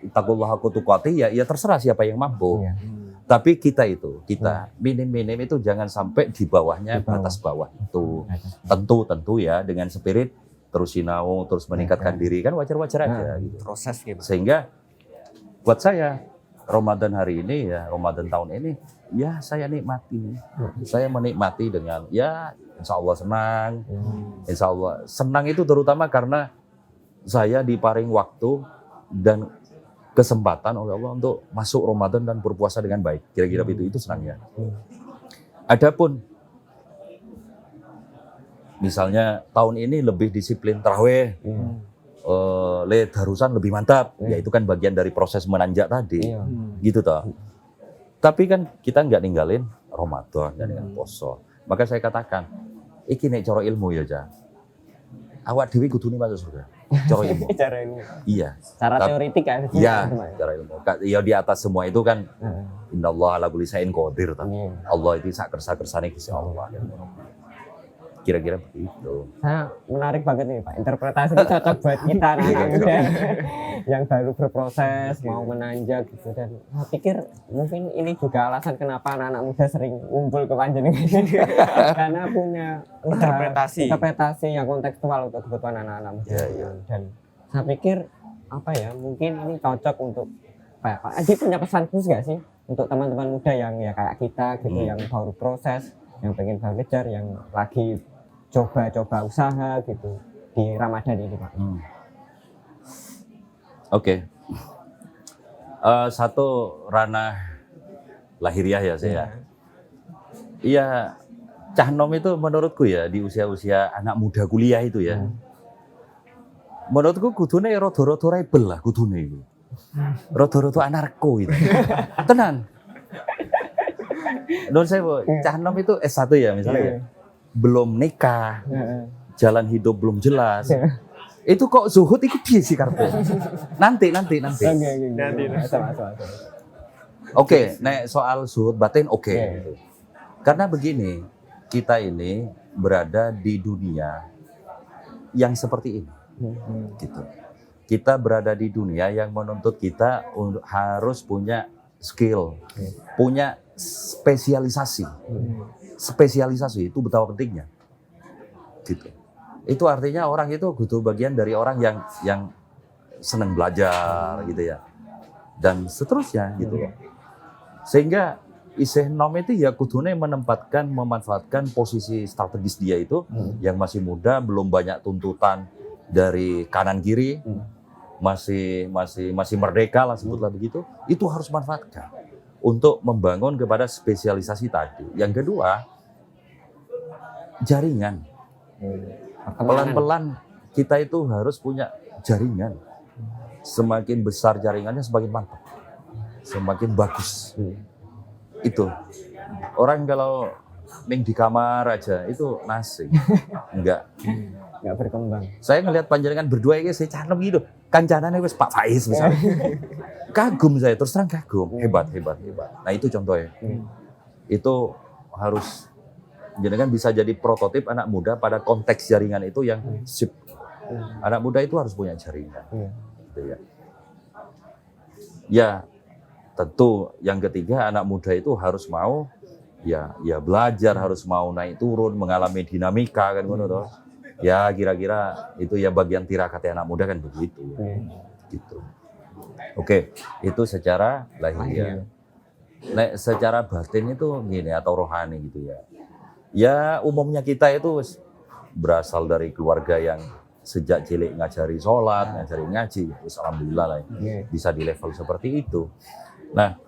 ittaqullah haqqa tuqatih ya terserah siapa yang mampu. Tapi kita minim itu jangan sampai di bawahnya batas bawah itu. Tentu ya dengan spirit terus sinau, terus meningkatkan diri kan wajar-wajar aja gitu. Proses gitu. Sehingga buat saya Ramadan hari ini ya, Ramadan tahun ini ya saya nikmati. Saya menikmati dengan ya insya Allah senang. Insya Allah senang itu terutama karena saya diparing waktu dan kesempatan oleh Allah untuk masuk Ramadan dan berpuasa dengan baik. Kira-kira itu senangnya. Adapun misalnya tahun ini lebih disiplin tarawih, darusan lebih mantap, ya itu kan bagian dari proses menanjak tadi, gitu toh. Tapi kan kita nggak ninggalin Ramadan, nggak ninggalin poso. Maka saya katakan, iki nek cara ilmu ya Jah. Awak dewi kudune masuk surga. Cara ilmu. Cara ilmu. Iya. Cara teoritik kan? Iya, cara ilmu. Ya di atas semua itu kan, innallaha ala kulli syai'in qadir. Allah itu sak kersa-kersane Gusti Allah. Kira-kira begitu. Saya menarik banget nih Pak, interpretasi ini cocok buat kita anak muda yang baru berproses mau menanjak gitu, dan saya pikir mungkin ini juga alasan kenapa anak-anak muda sering ngumpul ke panjenengan karena punya interpretasi yang kontekstual untuk kebutuhan anak-anak muda. Dan saya pikir apa ya, mungkin ini cocok untuk Pak Adi punya pesan khusus nggak sih untuk teman-teman muda yang ya kayak kita gitu, yang baru proses, yang pengen belajar, yang lagi coba-coba usaha gitu di Ramadan ini Pak. Oke. Satu ranah lahiriah ya saya. Iya, cah nom itu menurutku ya di usia-usia anak muda kuliah itu ya. Menurutku kudune rada-rada rebel lah kudune itu. Rada-rada anarko itu. Tenan. Menurut saya cah nom itu S1 ya misalnya ya. Belum nikah, jalan hidup belum jelas. Itu kok zuhud itu piye sih karpe? Nanti. Oke, nek soal zuhud batin oke. Gitu. Karena begini, kita ini berada di dunia yang seperti ini. Gitu. Kita berada di dunia yang menuntut kita harus punya skill, punya spesialisasi. Spesialisasi itu betapa pentingnya, gitu. Itu artinya orang itu butuh bagian dari orang yang senang belajar, gitu ya, dan seterusnya, gitu. Sehingga isih nom itu ya kudune memanfaatkan posisi strategis dia itu, yang masih muda, belum banyak tuntutan dari kanan kiri, masih merdeka lah sebutlah begitu. Itu harus manfaatkan untuk membangun kepada spesialisasi tadi. Yang kedua, jaringan. Pelan-pelan kita itu harus punya jaringan. Semakin besar jaringannya semakin mantap, semakin bagus. Itu. Orang kalau ning di kamar aja itu nasi. Enggak berkembang. Saya ngelihat panjenengan berdua ini saya canem gitu. Kancanane wis Pak Faiz misalnya. Kagum saya, terus terang kagum. Hebat. Nah itu contohnya. Itu harus jenengan bisa jadi prototip anak muda pada konteks jaringan itu yang sip. Anak muda itu harus punya jaringan. Gitu ya. Ya, tentu yang ketiga anak muda itu harus mau ya belajar, harus mau naik turun, mengalami dinamika kan ngono toh. Ya kira-kira itu ya bagian tirakat anak muda kan begitu. Gitu. Oke, itu secara lahiriah. Nek secara batin itu gini atau rohani gitu ya. Ya umumnya kita itu berasal dari keluarga yang sejak cilik ngajari sholat, ngajari ngaji, alhamdulillah lah bisa di level seperti itu. Nah,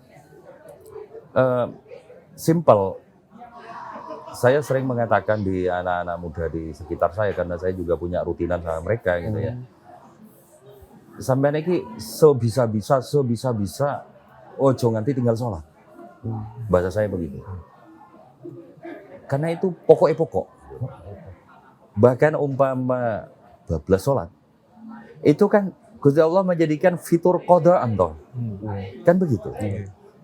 simple. Saya sering mengatakan di anak-anak muda di sekitar saya karena saya juga punya rutinan sama mereka gitu ya. Sampai niki sebisa-bisa, ojo nganti tinggal sholat. Bahasa saya begitu. Karena itu pokoknya pokok. Bahkan umpama bablas sholat, itu kan Gusti Allah menjadikan fitur qada'an toh. Kan begitu.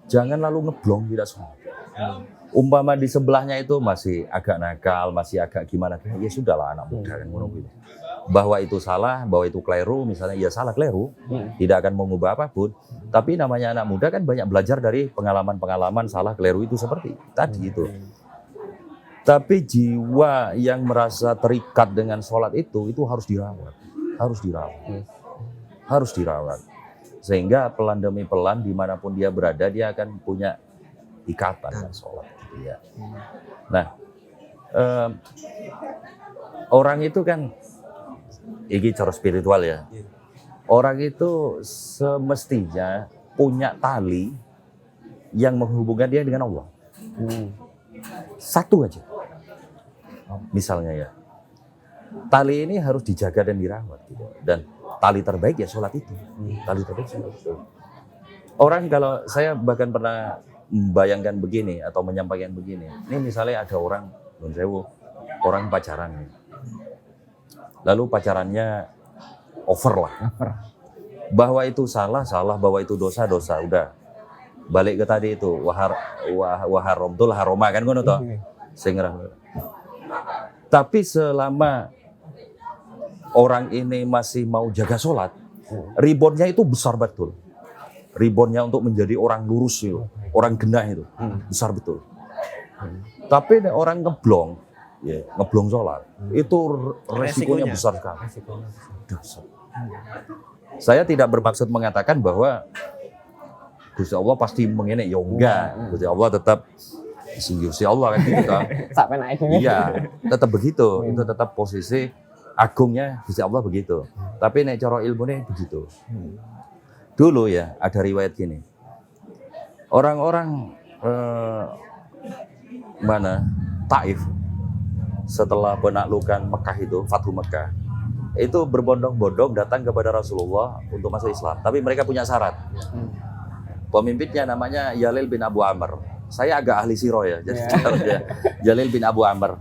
Jangan lalu ngeblong tidak sholat. Umpama di sebelahnya itu masih agak nakal, masih agak gimana, ya sudahlah anak muda kan ngono gitu. Bahwa itu salah, bahwa itu keliru, misalnya ya salah keliru, tidak akan mengubah apapun. Tapi namanya anak muda kan banyak belajar dari pengalaman-pengalaman salah keliru itu seperti tadi itu. Tapi jiwa yang merasa terikat dengan sholat itu harus dirawat, harus dirawat. Sehingga pelan demi pelan dimanapun dia berada dia akan punya ikatan dengan sholat. Gitu ya. Nah, orang itu kan, ini cara spiritual ya. Orang itu semestinya punya tali yang menghubungkan dia dengan Allah. Satu aja. Misalnya ya. Tali ini harus dijaga dan dirawat. Gitu. Dan tali terbaik ya sholat itu. Tali terbaik sholat itu. Orang kalau saya bahkan pernah membayangkan begini atau menyampaikan begini. Ini misalnya ada orang, orang pacaran. Lalu pacarannya over lah. Bahwa itu salah, bahwa itu dosa, udah. Balik ke tadi itu, waharom tuh haroma kan ngono toh. Tapi selama orang ini masih mau jaga sholat, reboundnya itu besar betul. Reboundnya untuk menjadi orang lurus itu, orang genah itu, besar betul. Tapi orang ngeblong sholat, itu resikonya besar sekali. Saya tidak bermaksud mengatakan bahwa Gusti Allah pasti mengenek, ya enggak. Gusti Allah tetap Gusti Allah kan gitu kan. Iya, tetap begitu. Itu tetap posisi agungnya Gusti Allah begitu. Tapi nek cara ilmunya begitu. Dulu ya ada riwayat gini. Orang-orang Taif setelah penaklukan Mekah itu, Fathu Mekah, itu berbondong-bondong datang kepada Rasulullah untuk masuk Islam. Tapi mereka punya syarat. Pemimpinnya namanya Jalil bin Abu Amr. Saya agak ahli siro ya, jadi Jalil bin Abu Amr.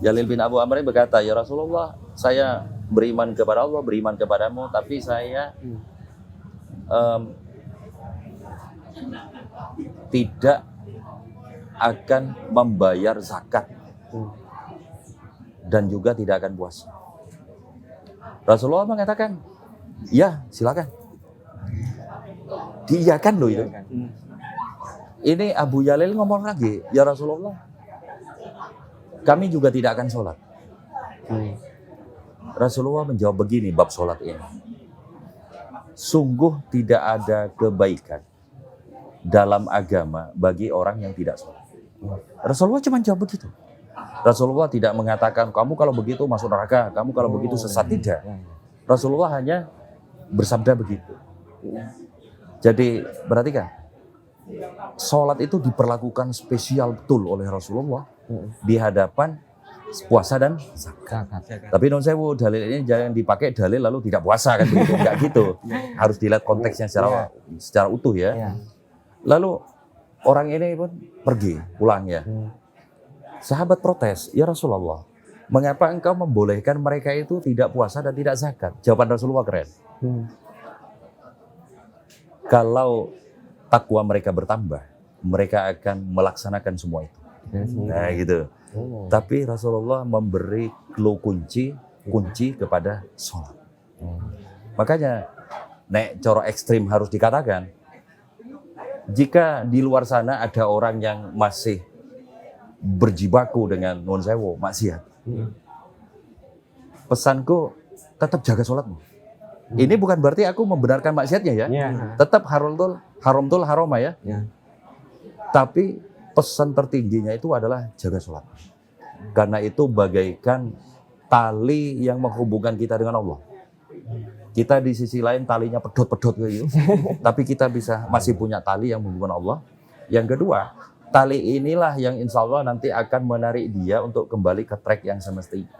Jalil bin Abu Amr berkata, ya Rasulullah, saya beriman kepada Allah, beriman kepadamu, tapi saya tidak akan membayar zakat dan juga tidak akan puasa. Rasulullah mengatakan, ya silakan. Diiyakan loh itu. Ini Abu Jalil ngomong lagi, ya Rasulullah, kami juga tidak akan sholat. Rasulullah menjawab begini bab sholat ini. Sungguh tidak ada kebaikan dalam agama bagi orang yang tidak sholat. Rasulullah cuma jawab begitu. Rasulullah tidak mengatakan kamu kalau begitu masuk neraka, kamu kalau begitu sesat, tidak. Rasulullah hanya bersabda begitu. Jadi perhatikan, sholat itu diperlakukan spesial betul oleh Rasulullah di hadapan puasa dan zakat. Tapi non sewu, dalil ini jangan dipakai dalil lalu tidak puasa kan begitu, enggak gitu. Harus dilihat konteksnya secara utuh ya. Lalu orang ini pun pergi pulang ya. Sahabat protes, ya Rasulullah, mengapa engkau membolehkan mereka itu tidak puasa dan tidak zakat? Jawaban Rasulullah keren. Kalau takwa mereka bertambah, mereka akan melaksanakan semua itu. Nah gitu. Tapi Rasulullah memberi clue kunci kunci kepada sholat. Makanya nek coro ekstrim harus dikatakan, jika di luar sana ada orang yang masih berjibaku dengan nuwun sewu maksiat, pesanku tetap jaga sholatmu. Ini bukan berarti aku membenarkan maksiatnya ya. Tetap haramtul haroma ya. Tapi pesan tertingginya itu adalah jaga sholat. Karena itu bagaikan tali yang menghubungkan kita dengan Allah. Kita di sisi lain talinya pedot-pedot kayak gitu. Tapi kita masih punya tali yang menghubungkan Allah. Yang kedua, tali inilah yang insya Allah nanti akan menarik dia untuk kembali ke track yang semestinya.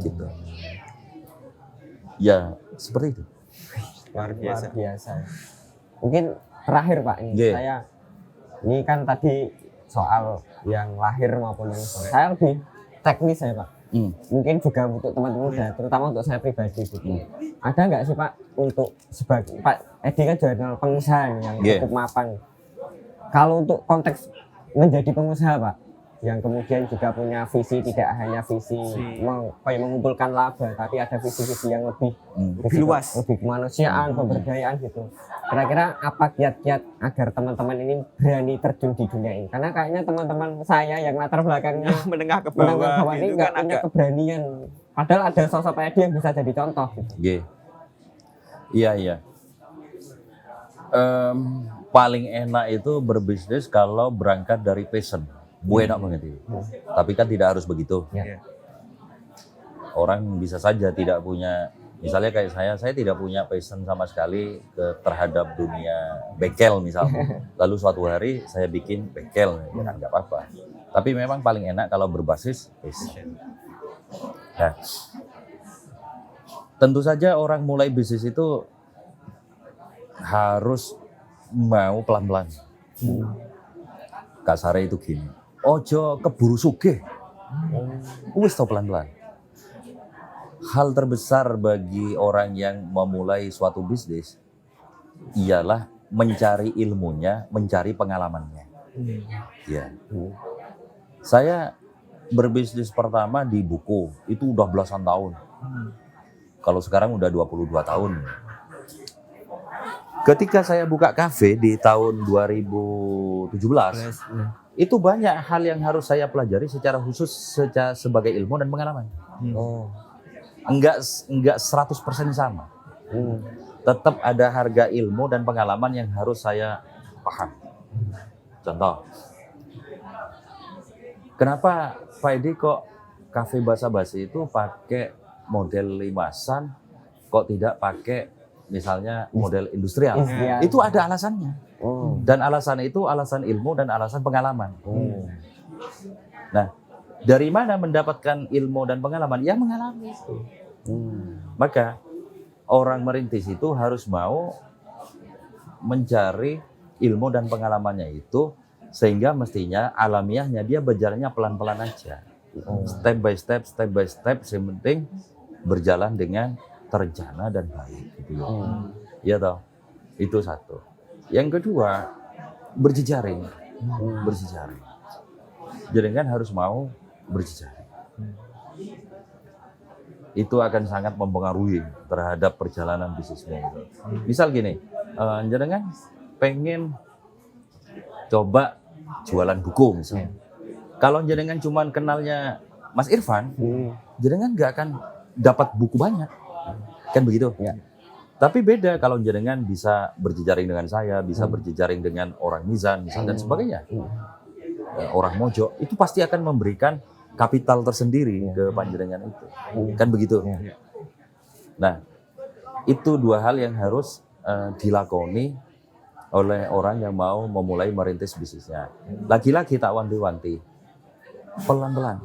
Gitu. Ya, seperti itu. Luar biasa. Mungkin terakhir Pak, ini kan tadi soal yang lahir maupun yang saya lebih teknis ya Pak. Mungkin juga untuk teman-teman muda, terutama untuk saya pribadi gitu. Ada nggak sih Pak untuk sebagai Pak Edi kan jurnal pengusaha yang cukup mapan. Kalau untuk konteks menjadi pengusaha Pak, yang kemudian juga punya visi, tidak hanya visi mengumpulkan laba, tapi ada visi-visi yang lebih luas, lebih kemanusiaan, pemberdayaan gitu. Kira-kira apa kiat-kiat agar teman-teman ini berani terjun di dunia ini? Karena kayaknya teman-teman saya yang latar belakangnya menengah ke bawah ini nggak punya keberanian. Padahal ada sosok Pak Edi yang bisa jadi contoh. Gitu. Iya. Paling enak itu berbisnis kalau berangkat dari passion. Enak banget itu. Tapi kan tidak harus begitu. Orang bisa saja tidak punya, misalnya kayak saya tidak punya passion sama sekali terhadap dunia bengkel misalnya. Lalu suatu hari saya bikin bengkel, ya kan nggak apa-apa. Tapi memang paling enak kalau berbasis passion. Nah, tentu saja orang mulai bisnis itu harus mau pelan-pelan. Kasarnya itu gini. Ojo keburu sugih. Wis tau pelan-pelan. Hal terbesar bagi orang yang memulai suatu bisnis ialah mencari ilmunya, mencari pengalamannya. Ya. Saya berbisnis pertama di buku itu udah belasan tahun. Kalau sekarang udah 22 tahun. Ketika saya buka kafe di tahun 2017, itu banyak hal yang harus saya pelajari secara khusus sebagai ilmu dan pengalaman. Enggak 100% sama. Tetap ada harga ilmu dan pengalaman yang harus saya paham. Contoh, kenapa Pak Edi kok kafe basa-basi itu pakai model limasan, kok tidak pakai misalnya model industrial? Itu ada alasannya. Dan alasan itu alasan ilmu dan alasan pengalaman. Nah, dari mana mendapatkan ilmu dan pengalaman? Ya mengalami itu. Maka orang merintis itu harus mau mencari ilmu dan pengalamannya itu, sehingga mestinya alamiahnya dia berjalannya pelan-pelan aja. Step by step, yang penting berjalan dengan terencana dan baik gitu ya. Iya toh. Itu satu. Yang kedua, berjejaring. Jadi kan harus mau berjejaring. Itu akan sangat mempengaruhi terhadap perjalanan bisnisnya. Misal gini, jenengan pengen coba jualan buku misalnya. Kalau jenengan cuma kenalnya Mas Irfan, jenengan nggak akan dapat buku banyak, kan begitu? Ya. Tapi beda kalau jenengan bisa berjejaring dengan saya, bisa berjejaring dengan orang Mizan, misalnya dan sebagainya. Orang Mojo, itu pasti akan memberikan kapital tersendiri ke panjenengan itu. Kan begitu? Nah, itu dua hal yang harus dilakoni oleh orang yang mau memulai merintis bisnisnya. Lagi-lagi tak wanti-wanti, pelan-pelan,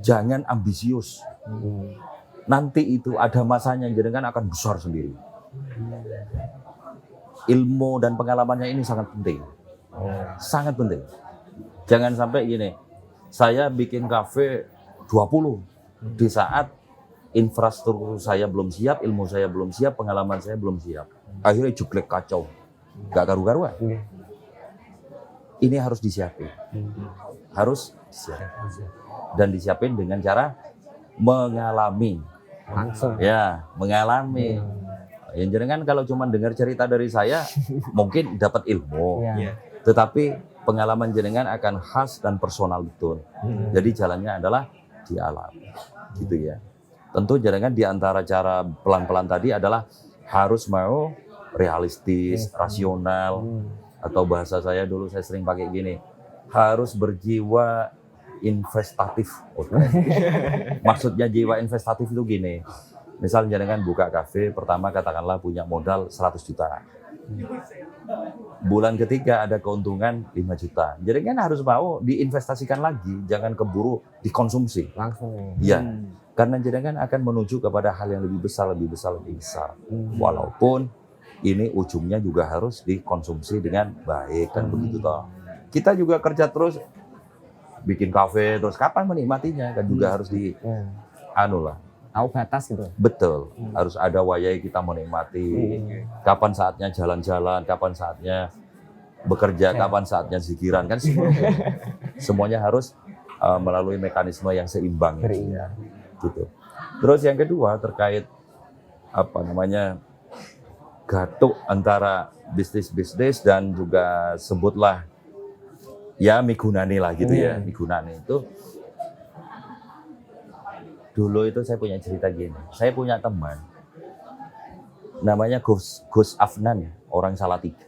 jangan ambisius. Nanti itu ada masanya jenengan akan besar sendiri. Ilmu dan pengalamannya ini sangat penting. Sangat penting. Jangan sampai gini, saya bikin kafe 20 di saat infrastruktur saya belum siap, ilmu saya belum siap, pengalaman saya belum siap. Akhirnya juklek kacau. Gak karu-karuan. Ini harus disiapin. Harus disiapin. Dan disiapin dengan cara mengalami. langsung. Ya, mengalami. Yang jenengan kalau cuma dengar cerita dari saya mungkin dapat ilmu. Iya. Tetapi pengalaman jenengan akan khas dan personal betul. Jadi jalannya adalah di alam. Gitu ya. Tentu jenengan di antara cara pelan-pelan tadi adalah harus mau realistis, rasional, atau bahasa saya dulu saya sering pakai gini, harus berjiwa investatif. Maksudnya jiwa investatif itu gini, misal jenengan buka kafe, pertama katakanlah punya modal 100 juta. Bulan ketiga ada keuntungan 5 juta. Jenengan harus mau diinvestasikan lagi, jangan keburu dikonsumsi. Langsung. Iya. Karena jenengan akan menuju kepada hal yang lebih besar, lebih besar, lebih besar. Walaupun ini ujungnya juga harus dikonsumsi dengan baik, kan begitu toh. Kita juga kerja terus bikin kafe, terus kapan menikmatinya kan juga harus di anu lah. Tahu batas gitu. Betul, harus ada wayai kita menikmati. Kapan saatnya jalan-jalan, kapan saatnya bekerja, kapan saatnya zikiran, kan semuanya harus melalui mekanisme yang seimbang. Gitu. Terus yang kedua terkait gatuk antara bisnis dan juga sebutlah ya migunani lah gitu ya. Migunani itu dulu itu saya punya cerita gini. Saya punya teman namanya Gus Afnan, orang Salatiga.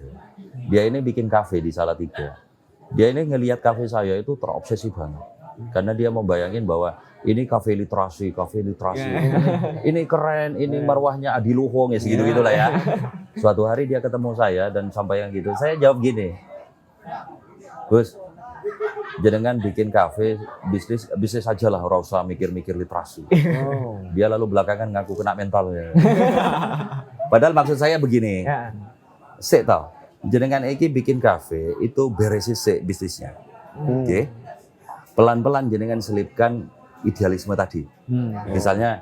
Dia ini bikin kafe di Salatiga. Dia ini ngelihat kafe saya itu terobsesi banget. Karena dia membayangin bahwa ini kafe literasi. Ini keren, ini marwahnya adiluhung ya segitu-gitulah ya. Suatu hari dia ketemu saya dan sampai yang gitu. Saya jawab gini, Gus, jenengan bikin kafe, bisnis saja lah, ora usah mikir-mikir literasi. Dia lalu belakangan ngaku kena mentalnya. Padahal maksud saya begini, sik tau, jenengan iki bikin kafe itu beresi sik bisnisnya. Oke. Pelan-pelan jenengan selipkan idealisme tadi. Misalnya,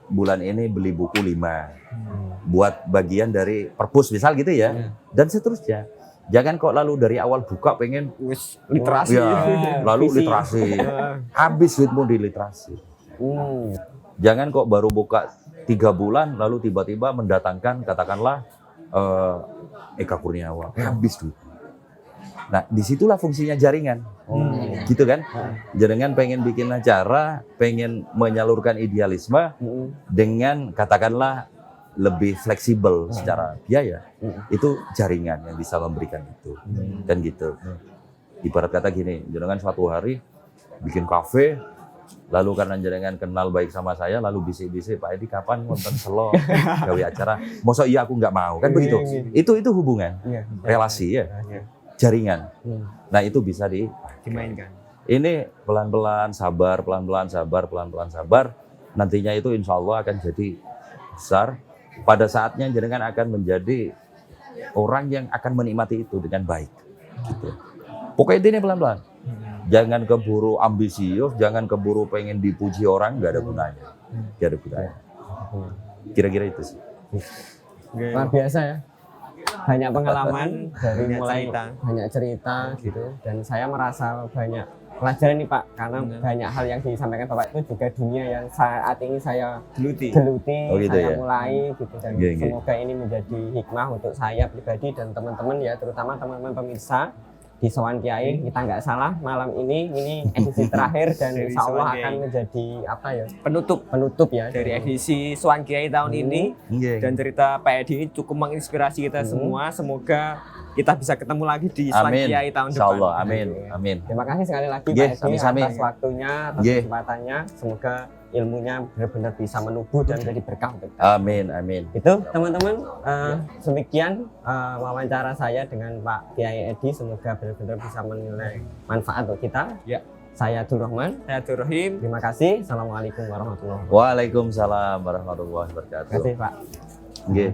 bulan ini beli buku 5, buat bagian dari perpus misal gitu ya, dan seterusnya. Jangan kok lalu dari awal buka pengen literasi, lalu literasi, habis duitmu di literasi. Jangan kok baru buka 3 bulan lalu tiba-tiba mendatangkan katakanlah Eka Kurniawan, habis duit. Nah, disitulah fungsinya jaringan, gitu kan? Jaringan pengen bikin acara, pengen menyalurkan idealisme dengan katakanlah lebih fleksibel secara biaya. Itu jaringan yang bisa memberikan itu, kan gitu. Ibarat kata gini, jaringan suatu hari bikin kafe, lalu karena jaringan kenal baik sama saya, lalu bisik-bisik, Pak Edi kapan nonton selo, gawe acara? Masa iya aku nggak mau, kan begitu? Itu hubungan, relasi ya. Jaringan. Nah, itu bisa dimainkan. Ini pelan-pelan sabar, nantinya itu insya Allah akan jadi besar. Pada saatnya jenengan akan menjadi orang yang akan menikmati itu dengan baik. Gitu. Pokoknya ini pelan-pelan. Jangan keburu ambisius, jangan keburu pengen dipuji orang, nggak ada gunanya. Nggak ada gunanya. Kira-kira itu sih. Luar biasa ya. Banyak pengalaman dari banyak mulai cerita. banyak cerita gitu, dan saya merasa banyak pelajaran nih Pak, karena banyak hal yang disampaikan Bapak itu juga dunia yang saat ini saya geluti, gitu saya ya? mulai gitu, dan semoga ini menjadi hikmah untuk saya pribadi dan teman-teman ya, terutama teman-teman pemirsa di Sowan Kiai. Kita nggak salah, malam ini edisi terakhir dan insya Allah akan menjadi penutup ya dari edisi Sowan Kiai tahun ini. Dan cerita Pak Edi ini cukup menginspirasi kita semua. Semoga kita bisa ketemu lagi di Sowan Kiai tahun depan. Insyaallah, amin. Terima kasih sekali lagi Pak Edi atas waktunya, atas kesempatannya. Semoga ilmunya benar-benar bisa menubuh dan menjadi berkah untuk kita. Amin. Itu teman-teman, demikian wawancara saya dengan Pak Kiai Edi. Semoga benar-benar bisa menilai manfaat untuk kita. Ya. Saya Abdul Rahman. Saya Abdul Rahim. Terima kasih. Assalamualaikum warahmatullahi wabarakatuh. Waalaikumsalam warahmatullahi wabarakatuh. Terima kasih Pak. Nggih.